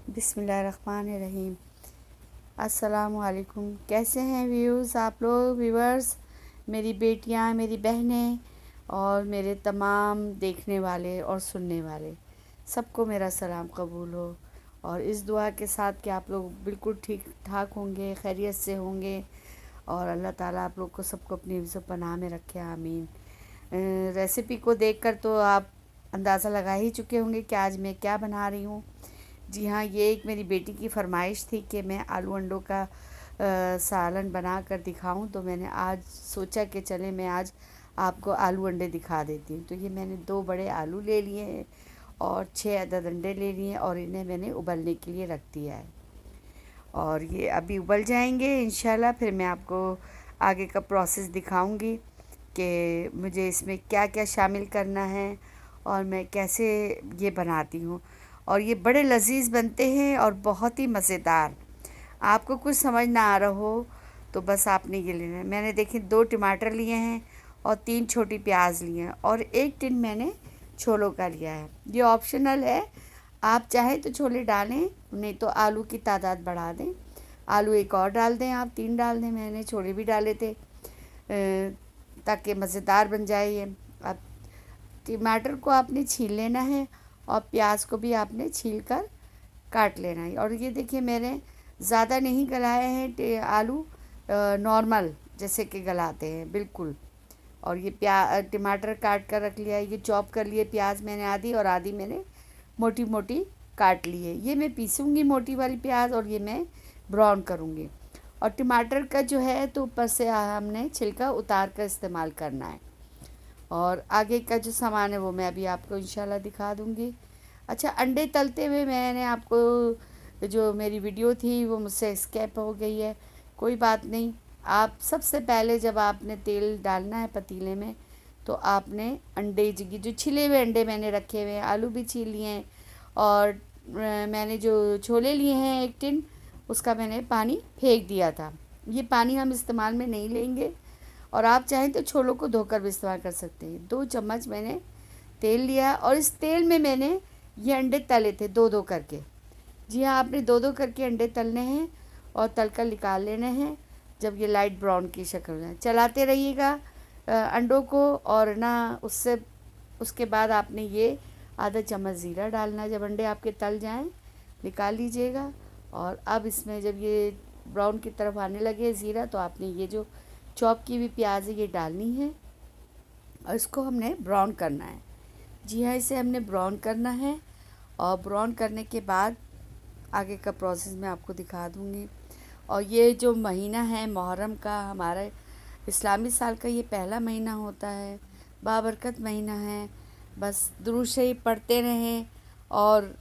बिस्मिल्लाहिर्रहमानिर्रहीम। अस्सलामुअलैकुम। कैसे हैं व्यूज़ आप लोग व्यूवर्स, मेरी बेटियां, मेरी बहनें और मेरे तमाम देखने वाले और सुनने वाले सबको मेरा सलाम कबूल हो। और इस दुआ के साथ कि आप लोग बिल्कुल ठीक ठाक होंगे, खैरियत से होंगे और अल्लाह ताला आप लोग को सबको अपनी हिफ्ज़ पनाह में रखे, आमीन। रेसिपी को देखकर तो आप अंदाज़ा लगा ही चुके होंगे कि आज मैं क्या बना रही हूँ। जी हाँ, ये एक मेरी बेटी की फ़रमाइश थी कि मैं आलू अंडों का सालन बना कर दिखाऊं, तो मैंने आज सोचा कि चले मैं आज आपको आलू अंडे दिखा देती हूँ। तो ये मैंने 2 बड़े आलू ले लिए हैं और 6 अदद अंडे ले लिए हैं और इन्हें मैंने उबलने के लिए रख दिया है और ये अभी उबल जाएंगे इंशाल्लाह। फिर मैं आपको आगे का प्रोसेस दिखाऊंगी कि मुझे इसमें क्या क्या शामिल करना है और मैं कैसे ये बनाती हूँ। और ये बड़े लजीज बनते हैं और बहुत ही मज़ेदार। आपको कुछ समझ ना आ रहा हो तो बस आपने ये लेना है। मैंने देखिए 2 टमाटर लिए हैं और 3 छोटी प्याज लिए हैं और 1 टिन मैंने छोलों का लिया है। ये ऑप्शनल है, आप चाहें तो छोले डालें, नहीं तो आलू की तादाद बढ़ा दें। आलू एक और डाल दें, आप 3 डाल दें, मैंने छोले भी डाले थे ताकि मज़ेदार बन जाए ये। अब टमाटर को आपने छील लेना है और प्याज को भी आपने छील कर काट लेना है। और ये देखिए मैंने ज़्यादा नहीं गलाए हैं आलू, नॉर्मल जैसे कि गलाते हैं बिल्कुल। और ये टमाटर काट कर रख लिया है, ये चॉप कर लिए प्याज मैंने आधी और आधी मैंने मोटी मोटी काट ली है। ये मैं पीसूँगी मोटी वाली प्याज और ये मैं ब्राउन करूँगी। और टमाटर का जो है तो ऊपर से हमने छिलका उतार कर इस्तेमाल करना है। और आगे का जो सामान है वो मैं अभी आपको इंशाल्लाह दिखा दूँगी। अच्छा, अंडे तलते हुए मैंने आपको जो मेरी वीडियो थी वो मुझसे स्किप हो गई है, कोई बात नहीं। आप सबसे पहले जब आपने तेल डालना है पतीले में तो आपने अंडे जो छिले हुए अंडे मैंने रखे हुए हैं, आलू भी छील लिए हैं और मैंने जो छोले लिए हैं 1 टिन, उसका मैंने पानी फेंक दिया था। ये पानी हम इस्तेमाल में नहीं लेंगे और आप चाहें तो छोलों को धोकर भी इस्तेमाल कर सकते हैं। 2 चम्मच मैंने तेल लिया और इस तेल में मैंने ये अंडे तले थे 2-2 करके। जी हाँ, आपने 2-2 करके अंडे तलने हैं और तल कर निकाल लेने हैं जब ये लाइट ब्राउन की शक्ल में। चलाते रहिएगा अंडों को और ना उसके बाद आपने ये आधा चम्मच ज़ीरा डालना है। जब अंडे आपके तल जाएं निकाल लीजिएगा। और अब इसमें जब ये ब्राउन की तरफ आने लगे ज़ीरा तो आपने ये जो चॉप की हुई प्याज है ये डालनी है और इसको हमने ब्राउन करना है। जी हाँ, इसे हमने ब्राउन करना है और ब्राउन करने के बाद आगे का प्रोसेस मैं आपको दिखा दूँगी। और ये जो महीना है मुहर्रम का, हमारे इस्लामी साल का ये पहला महीना होता है, बाबरकत महीना है। बस दुरूद शरीफ पढ़ते रहें और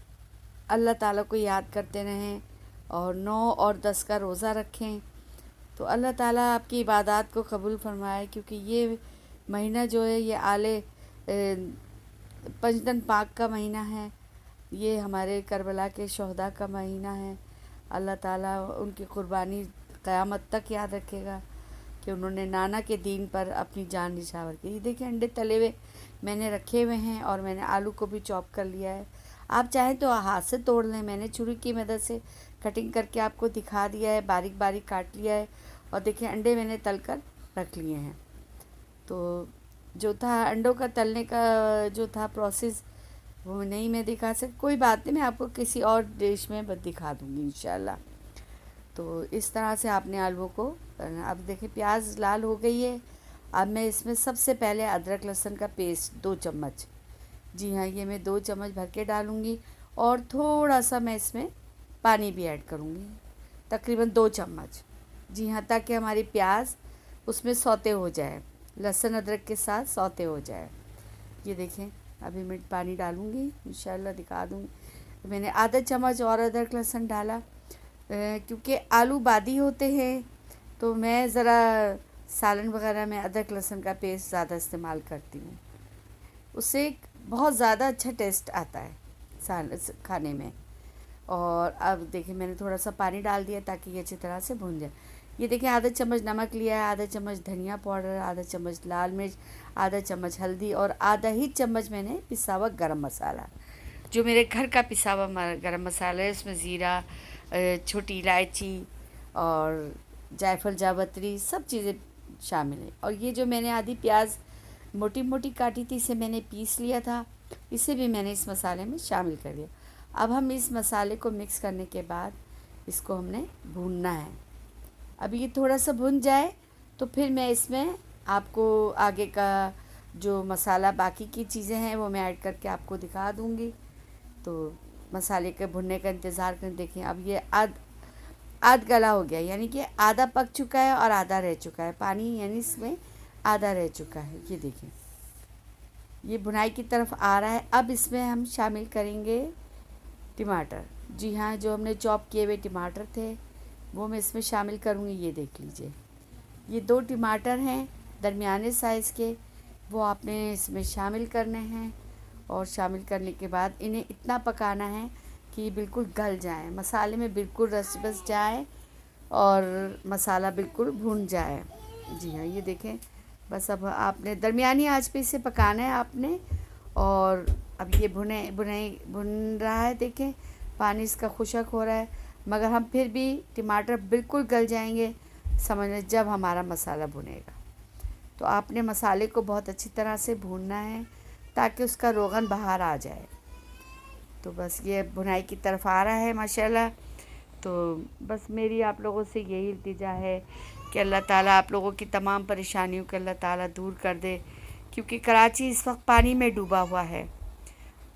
अल्लाह ताला को याद करते रहें और 9 और 10 का रोज़ा रखें तो अल्लाह ताला आपकी इबादत को कबूल फरमाए। क्योंकि ये महीना जो है ये आले पंजतन पाक का महीना है, ये हमारे करबला के शहदा का महीना है। अल्लाह ताला उनकी क़ुरबानी क़यामत तक याद रखेगा कि उन्होंने नाना के दीन पर अपनी जान निछावर की। ये देखिए अंडे तले हुए मैंने रखे हुए हैं और मैंने आलू को भी चॉप कर लिया है। आप चाहें तो हाथ से तोड़ लें, मैंने छुरी की मदद से कटिंग करके आपको दिखा दिया है, बारीक बारीक काट लिया है। और देखिए अंडे मैंने तल कर रख लिए हैं। तो जो था अंडों का तलने का जो था प्रोसेस वो नहीं मैं दिखा सकती, कोई बात नहीं, मैं आपको किसी और डिश में दिखा दूँगी इंशाल्लाह। तो इस तरह से आपने आलूओं को करना। अब देखिए प्याज लाल हो गई है। अब मैं इसमें सबसे पहले अदरक लहसुन का पेस्ट 2 चम्मच, जी हाँ ये मैं 2 चम्मच भर के डालूँगी और थोड़ा सा मैं इसमें पानी भी ऐड करूँगी, तकरीबन 2 चम्मच। जी हाँ, ताकि हमारी प्याज उसमें सौते हो जाए, लहसुन अदरक के साथ सौते हो जाए। ये देखें अभी मैं पानी डालूँगी इंशाल्लाह, दिखा दूँगी। मैंने आधा चम्मच और अदरक लहसुन डाला क्योंकि आलू बादी होते हैं तो मैं ज़रा सालन वगैरह में अदरक लहसुन का पेस्ट ज़्यादा इस्तेमाल करती हूँ, उससे बहुत ज़्यादा अच्छा टेस्ट आता है खाने में। और अब देखिए मैंने थोड़ा सा पानी डाल दिया ताकि ये अच्छी तरह से भून जाए। ये देखिए आधा चम्मच नमक लिया है, आधा चम्मच धनिया पाउडर, आधा चम्मच लाल मिर्च, आधा चम्मच हल्दी और आधा ही चम्मच मैंने पिसा हुआ गरम मसाला। जो मेरे घर का पिसा हुआ गरम मसाला है, उसमें ज़ीरा, छोटी इलायची और जायफल जावित्री सब चीज़ें शामिल है। और ये जो मैंने आधी प्याज मोटी मोटी काटी थी, इसे मैंने पीस लिया था, इसे भी मैंने इस मसाले में शामिल कर दिया। अब हम इस मसाले को मिक्स करने के बाद इसको हमने भूनना है। अब ये थोड़ा सा भुन जाए तो फिर मैं इसमें आपको आगे का जो मसाला बाकी की चीज़ें हैं वो मैं ऐड करके आपको दिखा दूँगी। तो मसाले के भुनने का इंतज़ार करें। देखें अब ये आध गला हो गया, यानी कि आधा पक चुका है और आधा रह चुका है, पानी यानी इसमें आधा रह चुका है। ये देखें ये भुनाई की तरफ आ रहा है। अब इसमें हम शामिल करेंगे टमाटर। जी हाँ, जो हमने चॉप किए हुए टमाटर थे वो मैं इसमें शामिल करूँगी। ये देख लीजिए, ये 2 टमाटर हैं दरमियाने साइज़ के, वो आपने इसमें शामिल करने हैं। और शामिल करने के बाद इन्हें इतना पकाना है कि बिल्कुल गल जाए, मसाले में बिल्कुल रस बस जाए और मसाला बिल्कुल भुन जाए। जी हाँ, ये देखें, बस अब आपने दरमियानी आंच पे इसे पकाना है आपने। और अब ये भुन रहा है, देखें पानी इसका खुशक हो रहा है, मगर हम फिर भी टमाटर बिल्कुल गल जाएंगे समझ लें जब हमारा मसाला भुनेगा। तो आपने मसाले को बहुत अच्छी तरह से भूनना है ताकि उसका रोगन बाहर आ जाए। तो बस ये भुनाई की तरफ आ रहा है माशाल्लाह। तो बस मेरी आप लोगों से यही इल्तिजा है कि अल्लाह ताला आप लोगों की तमाम परेशानियों को अल्लाह ताला दूर कर दे, क्योंकि कराची इस वक्त पानी में डूबा हुआ है।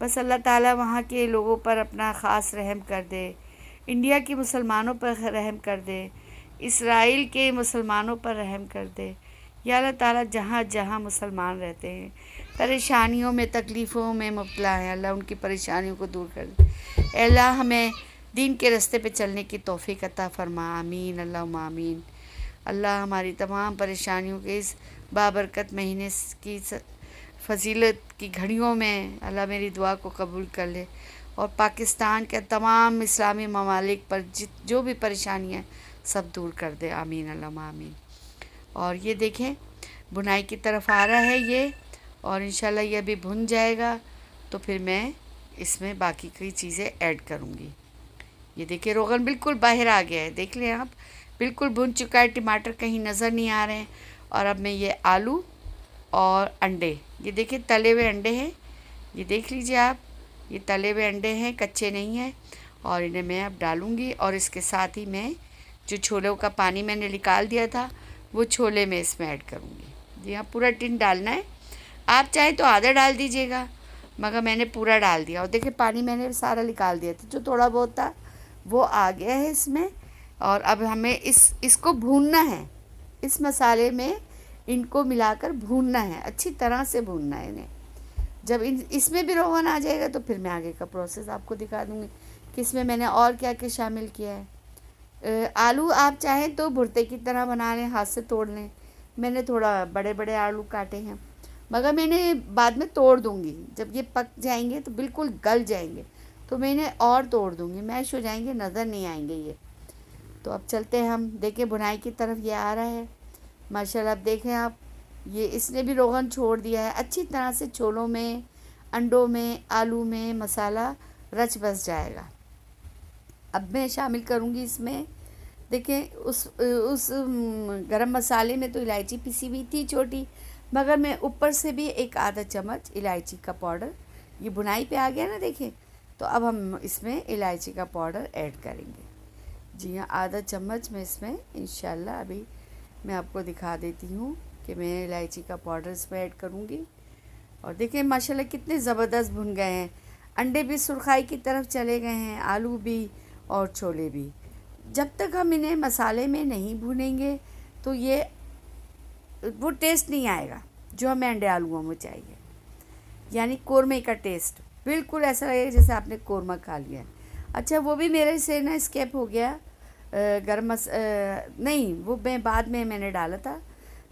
बस अल्लाह ताला वहाँ के लोगों पर अपना ख़ास रहम कर दे, इंडिया के मुसलमानों पर रहम कर दे, इसराइल के मुसलमानों पर रहम कर दे। या अल्लाह ताला जहाँ जहाँ मुसलमान रहते हैं परेशानियों में तकलीफ़ों में मुब्तला हैं, अल्लाह उनकी परेशानियों को दूर कर दे। अल्लाह हमें दीन के रास्ते पे चलने की तौफ़ीक अता फ़रमा, आमीन अल्लाहुम्मा आमीन। अल्लाह हमारी तमाम परेशानियों के इस बाबरकत महीने की फजीलत की घड़ियों में अल्लाह मेरी दुआ को कबूल कर ले और पाकिस्तान के तमाम इस्लामी ममालिक पर जो भी परेशानियाँ सब दूर कर दे, आमीन अल्लाहुम्मा आमीन। और ये देखें बुनाई की तरफ आ रहा है ये, और इंशाल्लाह ये अभी भुन जाएगा तो फिर मैं इसमें बाकी की चीज़ें ऐड करूँगी। ये देखिए रोगन बिल्कुल बाहर आ गया है, देख लें आप, बिल्कुल भुन चुका है, टमाटर कहीं नज़र नहीं आ रहे हैं। और अब मैं ये आलू और अंडे, ये देखिए तले हुए अंडे हैं, ये देख लीजिए आप, ये तले हुए अंडे हैं, कच्चे नहीं हैं। और इन्हें मैं अब डालूँगी और इसके साथ ही मैं जो छोलों का पानी मैंने निकाल दिया था वो छोले में इसमें ऐड करूँगी। जी हाँ, पूरा टिन डालना है, आप चाहें तो आधा डाल दीजिएगा, मगर मैंने पूरा डाल दिया। और देखिए पानी मैंने सारा निकाल दिया था, जो थोड़ा बहुत था वो आ गया है इसमें। और अब हमें इसको भूनना है, इस मसाले में इनको मिलाकर भूनना है, अच्छी तरह से भूनना है इन्हें। जब इसमें भी रोगन आ जाएगा तो फिर मैं आगे का प्रोसेस आपको दिखा दूँगी कि इसमें मैंने और क्या क्या शामिल किया है। आलू आप चाहें तो भुर्ते की तरह बना लें, हाथ से तोड़ लें, मैंने थोड़ा बड़े बड़े आलू काटे हैं, मगर मैंने बाद में तोड़ दूँगी, जब ये पक जाएंगे तो बिल्कुल गल जाएंगे तो मैं इन्हें और तोड़ दूँगी, मैश हो जाएंगे, नज़र नहीं आएंगे ये। तो अब चलते हैं हम, देखें बुनाई की तरफ ये आ रहा है माशाल्लाह। अब देखें आप, ये इसने भी रोगन छोड़ दिया है अच्छी तरह से, छोलों में, अंडों में, आलू में मसाला रच बस जाएगा। अब मैं शामिल करूँगी इसमें, देखें उस गरम मसाले में तो इलायची पिसी हुई थी छोटी, मगर मैं ऊपर से भी एक आधा चम्मच इलायची का पाउडर, ये बुनाई पे आ गया ना देखें, तो अब हम इसमें इलायची का पाउडर ऐड करेंगे। जी हाँ, आधा चम्मच मैं इसमें इंशाल्लाह अभी मैं आपको दिखा देती हूँ कि मैं इलायची का पाउडर इसमें ऐड करूँगी। और देखिए माशाल्लाह कितने ज़बरदस्त भुन गए हैं, अंडे भी सुरखाई की तरफ चले गए हैं, आलू भी और छोले भी। जब तक हम इन्हें मसाले में नहीं भूनेंगे तो ये वो टेस्ट नहीं आएगा जो हमें अंडे आलूओं में चाहिए, यानी कोरमे का टेस्ट, बिल्कुल ऐसा लगेगा जैसे आपने कोरमा खा लिया है। अच्छा, वो भी मेरे से ना स्केप हो गया, नहीं वो मैं बाद में मैंने डाला था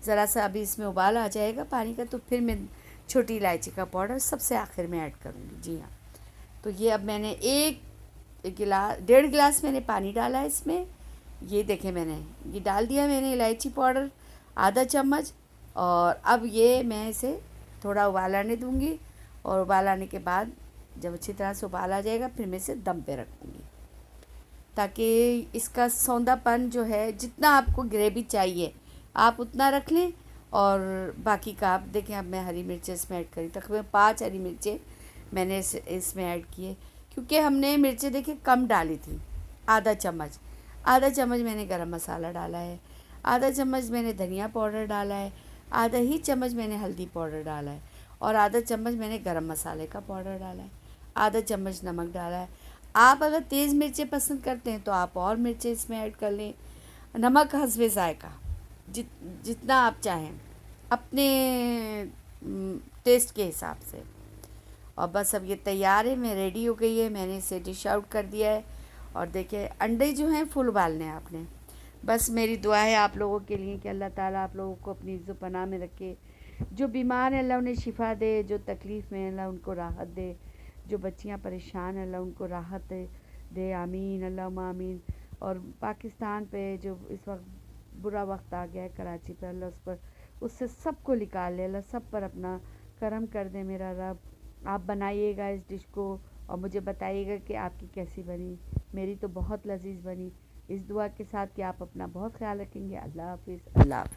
ज़रा सा, अभी इसमें उबाल आ जाएगा पानी का तो फिर मैं छोटी इलायची का पाउडर सबसे आखिर में ऐड करूँगी। जी हाँ, तो ये अब मैंने एक गिलास 1.5 गिलास मैंने पानी डाला है इसमें, ये देखें मैंने ये डाल दिया मैंने इलायची पाउडर आधा चम्मच। और अब ये मैं इसे थोड़ा उबाल आने दूँगी और उबाल आने के बाद जब अच्छी तरह से उबाल आ जाएगा फिर मैं इसे दम पे रखूँगी, ताकि इसका सौंधापन जो है, जितना आपको ग्रेवी चाहिए आप उतना रख लें। और बाकी का आप देखें, अब मैं हरी मिर्चें इसमें ऐड करी, तकरीबन 5 हरी मिर्चें मैंने इसमें ऐड किए, क्योंकि हमने मिर्चें देखिए कम डाली थी। आधा चम्मच मैंने गरम मसाला डाला है, आधा चम्मच मैंने धनिया पाउडर डाला है, आधा ही चम्मच मैंने हल्दी पाउडर डाला है, और आधा चम्मच मैंने गरम मसाले का पाउडर डाला है, आधा चम्मच नमक डाला है। आप अगर तेज़ मिर्चें पसंद करते हैं तो आप और मिर्चें इसमें ऐड कर लें। नमक हस्बे ज़ायक़ा, जितना आप चाहें अपने टेस्ट के हिसाब से। और बस अब ये तैयार है, मैं रेडी हो गई है, मैंने इसे डिश आउट कर दिया है। और देखिए अंडे जो हैं फुल उबालने हैं आपने। बस मेरी दुआ है आप लोगों के लिए कि अल्लाह ताला आप लोगों को अपनी इज़्ज़ो पनाह में रखे। जो बीमार हैं अल्लाह उन्हें शिफ़ा दे, जो तकलीफ़ में अल्लाह उनको राहत दे, जो बच्चियां परेशान हैं अल्लाह उनको राहत दे। आमीन अल्लाहुम्मा आमीन। और पाकिस्तान पे जो इस वक्त बुरा वक्त आ गया है, कराची पे, अल्लाह उस पर उससे सबको निकाल ले, अल्लाह सब पर अपना करम कर दे मेरा रब। आप बनाइएगा इस डिश को और मुझे बताइएगा कि आपकी कैसी बनी। मेरी तो बहुत लजीज बनी, इस दुआ के साथ कि आप अपना बहुत ख्याल रखेंगे। अल्लाह हाफ़िज़।